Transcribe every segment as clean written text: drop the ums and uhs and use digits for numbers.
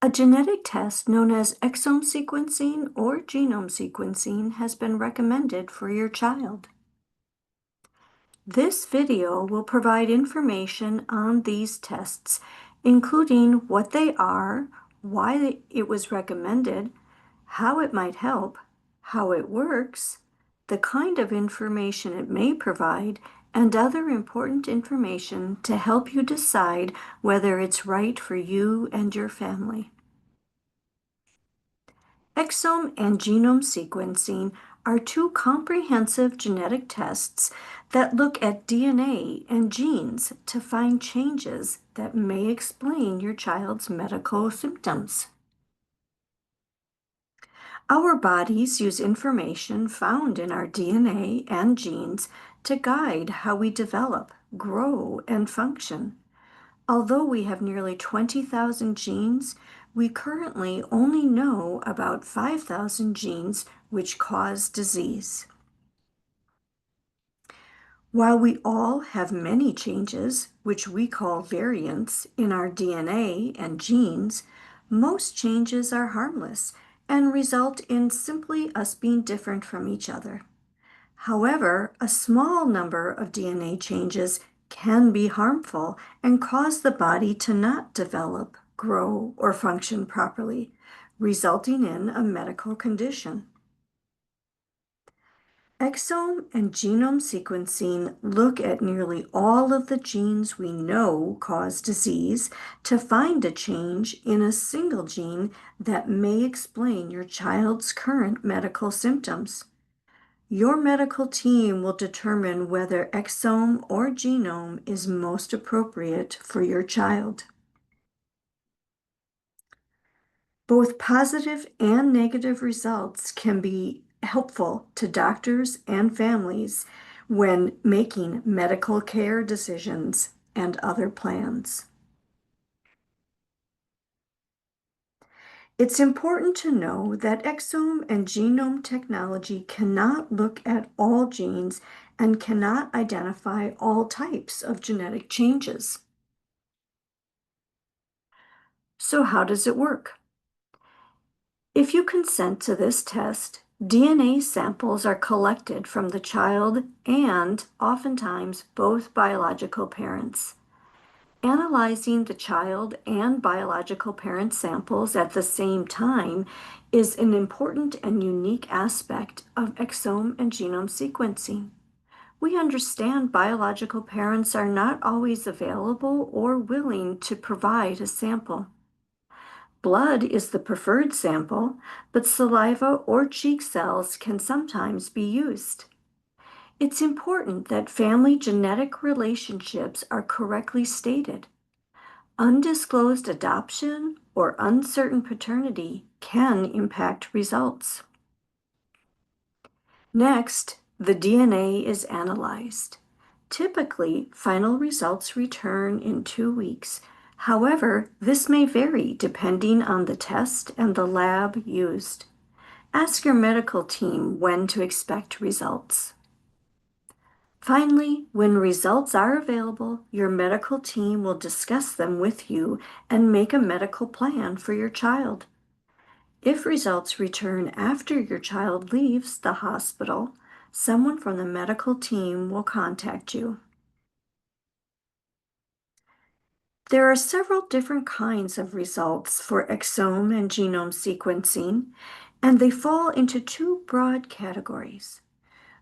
A genetic test known as exome sequencing or genome sequencing has been recommended for your child. This video will provide information on these tests, including what they are, why it was recommended, how it might help, how it works, the kind of information it may provide, and other important information to help you decide whether it's right for you and your family. Exome and genome sequencing are two comprehensive genetic tests that look at DNA and genes to find changes that may explain your child's medical symptoms. Our bodies use information found in our DNA and genes to guide how we develop, grow, and function. Although we have nearly 20,000 genes, we currently only know about 5,000 genes which cause disease. While we all have many changes, which we call variants, in our DNA and genes, most changes are harmless and result in simply us being different from each other. However, a small number of DNA changes can be harmful and cause the body to not develop, grow, or function properly, resulting in a medical condition. Exome and genome sequencing look at nearly all of the genes we know cause disease to find a change in a single gene that may explain your child's current medical symptoms. Your medical team will determine whether exome or genome is most appropriate for your child. Both positive and negative results can be helpful to doctors and families when making medical care decisions and other plans. It's important to know that exome and genome technology cannot look at all genes and cannot identify all types of genetic changes. So how does it work? If you consent to this test, DNA samples are collected from the child and oftentimes both biological parents. Analyzing the child and biological parent samples at the same time is an important and unique aspect of exome and genome sequencing. We understand biological parents are not always available or willing to provide a sample. Blood is the preferred sample, but saliva or cheek cells can sometimes be used. It's important that family genetic relationships are correctly stated. Undisclosed adoption or uncertain paternity can impact results. Next, the DNA is analyzed. Typically, final results return in 2 weeks. However, this may vary depending on the test and the lab used. Ask your medical team when to expect results. Finally, when results are available, your medical team will discuss them with you and make a medical plan for your child. If results return after your child leaves the hospital, someone from the medical team will contact you. There are several different kinds of results for exome and genome sequencing, and they fall into two broad categories: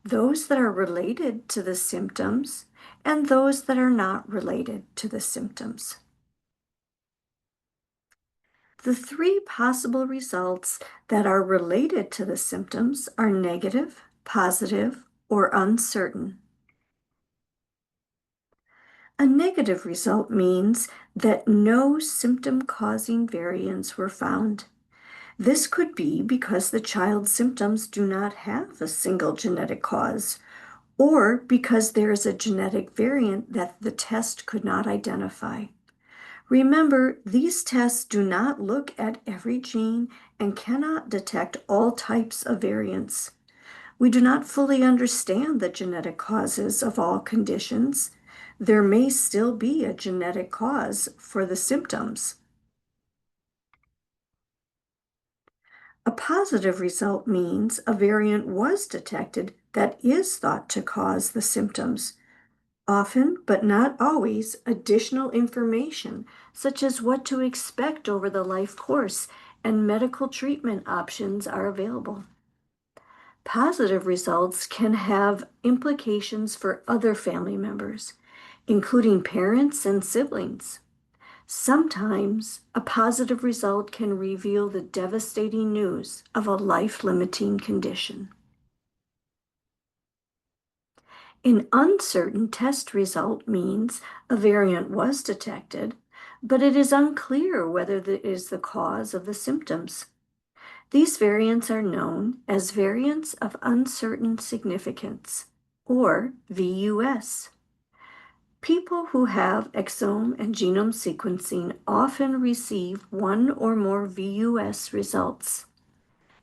those that are related to the symptoms and those that are not related to the symptoms. The three possible results that are related to the symptoms are negative, positive, or uncertain. A negative result means that no symptom-causing variants were found. This could be because the child's symptoms do not have a single genetic cause, or because there is a genetic variant that the test could not identify. Remember, these tests do not look at every gene and cannot detect all types of variants. We do not fully understand the genetic causes of all conditions. There may still be a genetic cause for the symptoms. A positive result means a variant was detected that is thought to cause the symptoms. Often, but not always, additional information, such as what to expect over the life course and medical treatment options, are available. Positive results can have implications for other family members, including parents and siblings. Sometimes a positive result can reveal the devastating news of a life-limiting condition. An uncertain test result means a variant was detected, but it is unclear whether it is the cause of the symptoms. These variants are known as variants of uncertain significance, or VUS. People who have exome and genome sequencing often receive one or more VUS results.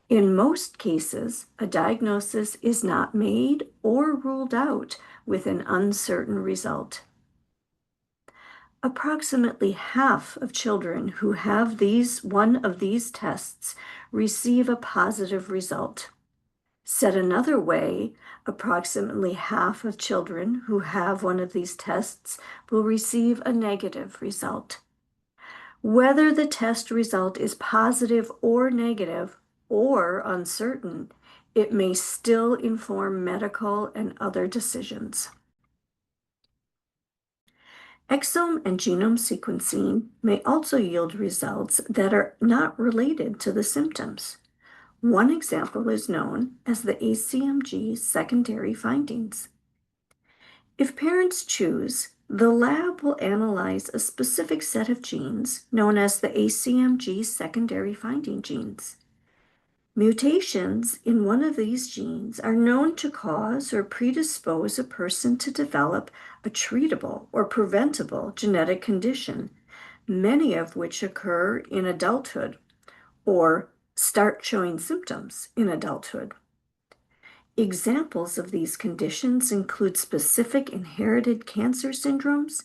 In most cases, a diagnosis is not made or ruled out with an uncertain result. Approximately half of children who have one of these tests receive a positive result. Said another way, approximately half of children who have one of these tests will receive a negative result. Whether the test result is positive or negative or uncertain, it may still inform medical and other decisions. Exome and genome sequencing may also yield results that are not related to the symptoms. One example is known as the ACMG secondary findings. If parents choose, the lab will analyze a specific set of genes known as the ACMG secondary finding genes. Mutations in one of these genes are known to cause or predispose a person to develop a treatable or preventable genetic condition, many of which occur in adulthood or start showing symptoms in adulthood. Examples of these conditions include specific inherited cancer syndromes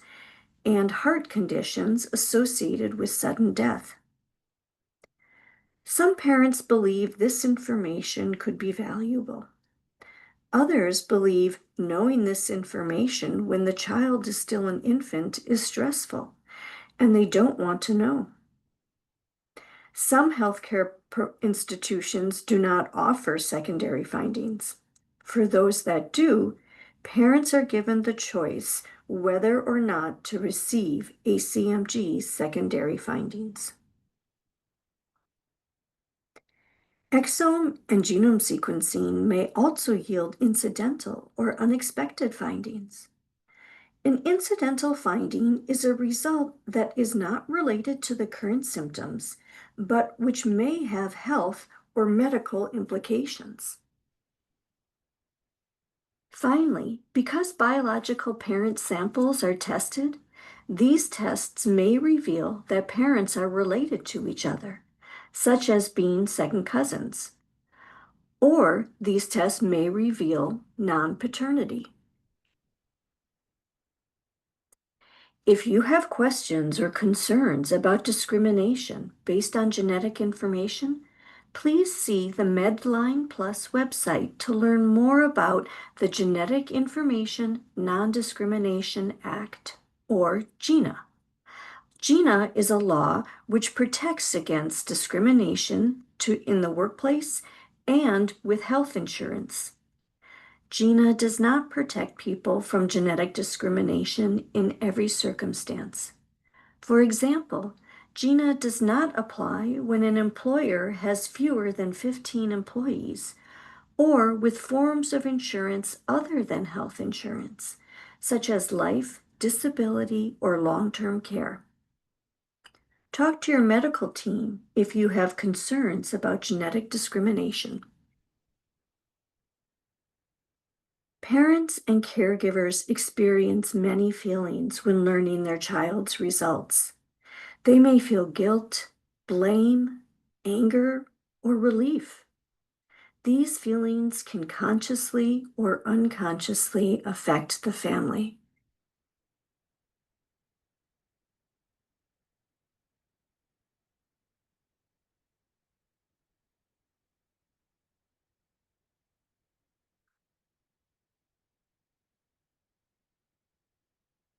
and heart conditions associated with sudden death. Some parents believe this information could be valuable. Others believe knowing this information when the child is still an infant is stressful, and they don't want to know. Some healthcare institutions do not offer secondary findings. For those that do, parents are given the choice whether or not to receive ACMG secondary findings. Exome and genome sequencing may also yield incidental or unexpected findings. An incidental finding is a result that is not related to the current symptoms, but which may have health or medical implications. Finally, because biological parent samples are tested, these tests may reveal that parents are related to each other, such as being second cousins. Or these tests may reveal non-paternity. If you have questions or concerns about discrimination based on genetic information, please see the Medline Plus website to learn more about the Genetic Information Non-Discrimination Act, or GINA. GINA is a law which protects against discrimination in the workplace and with health insurance. GINA does not protect people from genetic discrimination in every circumstance. For example, GINA does not apply when an employer has fewer than 15 employees or with forms of insurance other than health insurance, such as life, disability, or long-term care. Talk to your medical team if you have concerns about genetic discrimination. Parents and caregivers experience many feelings when learning their child's results. They may feel guilt, blame, anger, or relief. These feelings can consciously or unconsciously affect the family.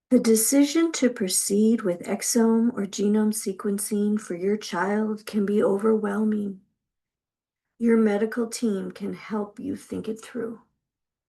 The decision to proceed with exome or genome sequencing for your child can be overwhelming. Your medical team can help you think it through.